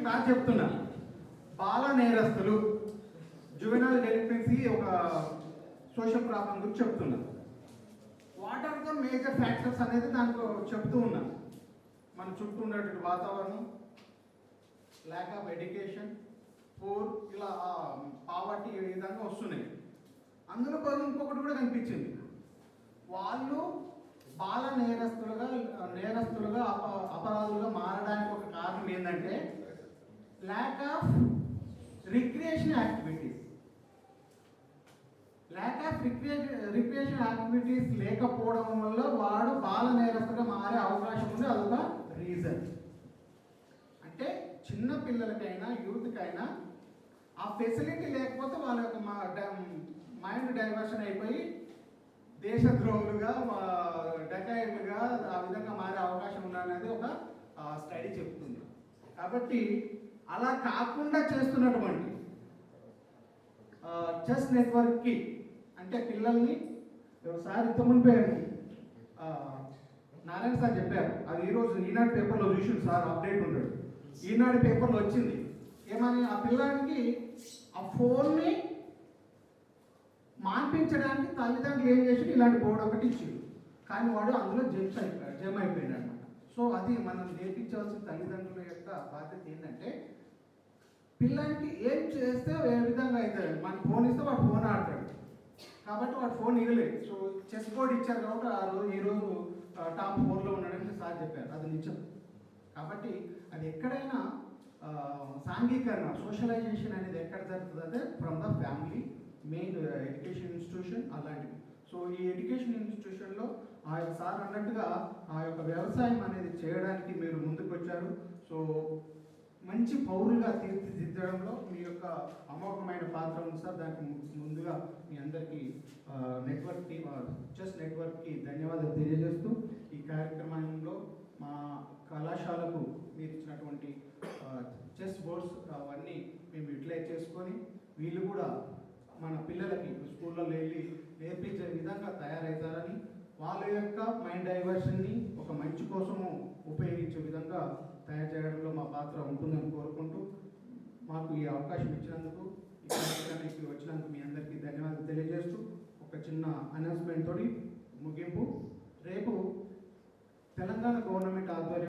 Class చెప్తున్నా. బాల నేరస్తులు, juvenile డెలిక్వెన్సీ ఒక సోషల్ ప్రాబ్లం గురించి చెప్తున్నా. What are the major factors అనేది దాంట్లో చెప్తూ ఉన్నా. మన చుట్టూ ఉన్నటువంటి వాతావరణం, ల్యాక్ ఆఫ్ ఎడ్యుకేషన్, పూర్, ఇలా పావర్టీ ఈ విధంగా వస్తున్నాయి. అందులో కొన్ని ఇంకొకటి కూడా కనిపించింది. వాళ్ళు బాల నేరస్తులుగా అపరాధులుగా మారడానికి ఒక కారణం ఏంటంటే lack of recreation activities. Lack of recreation activities లేకపోవడం వల్ల వాడు బాల నేరస్తుగా మారే అవకాశం ఉంది. అదొక రీజన్. అంటే చిన్న పిల్లలకైనా యూత్కైనా ఆ ఫెసిలిటీ లేకపోతే వాళ్ళ యొక్క మైండ్ డైవర్షన్ అయిపోయి దేశద్రోహులుగా, డకాయిలుగా ఆ విధంగా మారే అవకాశం ఉందనేది ఒక స్టడీ చెప్తుంది. కాబట్టి అలా కాకుండా చేస్తున్నటువంటి చెస్ నెట్వర్క్కి, అంటే పిల్లల్ని ఒకసారి ఇంతకుముందే నారాయణ సార్ చెప్పారు, అది ఈరోజు ఈనాడు పేపర్లో చూసిండు సార్, అప్డేట్ ఉంటాడు. ఈనాడు పేపర్లో వచ్చింది ఏమని, ఆ పిల్లాడికి ఆ ఫోన్ని మాన్పించడానికి తల్లిదండ్రులు ఏం చేసి ఇలాంటి బోర్డు ఒకటి ఇచ్చిండు. కానీ వాడు అందులో జమ్ అయిపోయాడు అనమాట. సో అది మనం నేర్పించాల్సిన తల్లిదండ్రుల యొక్క బాధ్యత ఏంటంటే, పిల్లలకి ఏం చేస్తే ఏ విధంగా అవుతుంది. మనకి ఫోన్ ఇస్తే వాడు ఫోన్ ఆడతాడు, కాబట్టి వాడు ఫోన్ ఇవ్వలేదు. సో చెస్ బోర్డు ఇచ్చారు కాబట్టి ఆ రోజు ఈరోజు టాప్ 4లో ఉన్నాడని సార్ చెప్పారు, అది నిజం. కాబట్టి అది ఎక్కడైనా సాంఘికరణ, సోషలైజేషన్ అనేది ఎక్కడ జరుగుతుంది, from the family, main education institution అలాంటివి. సో ఈ ఎడ్యుకేషన్ ఇన్స్టిట్యూషన్లో ఆ యొక్క సార్ అన్నట్టుగా ఆ యొక్క వ్యవసాయం అనేది చేయడానికి మీరు ముందుకు వచ్చారు. సో మంచి పౌరులుగా తీర్చిదిద్దడంలో మీ యొక్క అమోఘమైన పాత్ర ఉంది సార్. దానికి ముందుగా మీ అందరికీ చెస్ నెట్వర్క్కి ధన్యవాదాలు తెలియజేస్తూ, ఈ కార్యక్రమంలో మా కళాశాలకు మీరు ఇచ్చినటువంటి చెస్ బోర్డ్స్ అవన్నీ మేము యూటిలైజ్ చేసుకొని వీళ్ళు కూడా మన పిల్లలకి స్కూల్లో వెళ్ళి నేర్పించే విధంగా తయారవుతారని, వాళ్ళ యొక్క మైండ్ డైవర్షన్ని ఒక మంచి కోసము ఉపయోగించే విధంగా తయారు చేయడంలో మా పాత్ర ఉంటుందని కోరుకుంటూ, మాకు ఈ అవకాశం ఇచ్చినందుకు, ఈ కార్యక్రమానికి వచ్చినందుకు మీ అందరికీ ధన్యవాదాలు తెలియజేస్తూ, ఒక చిన్న అనౌన్స్మెంట్ తోటి ముగింపు. రేపు తెలంగాణ గవర్నమెంట్ ఆధ్వర్యం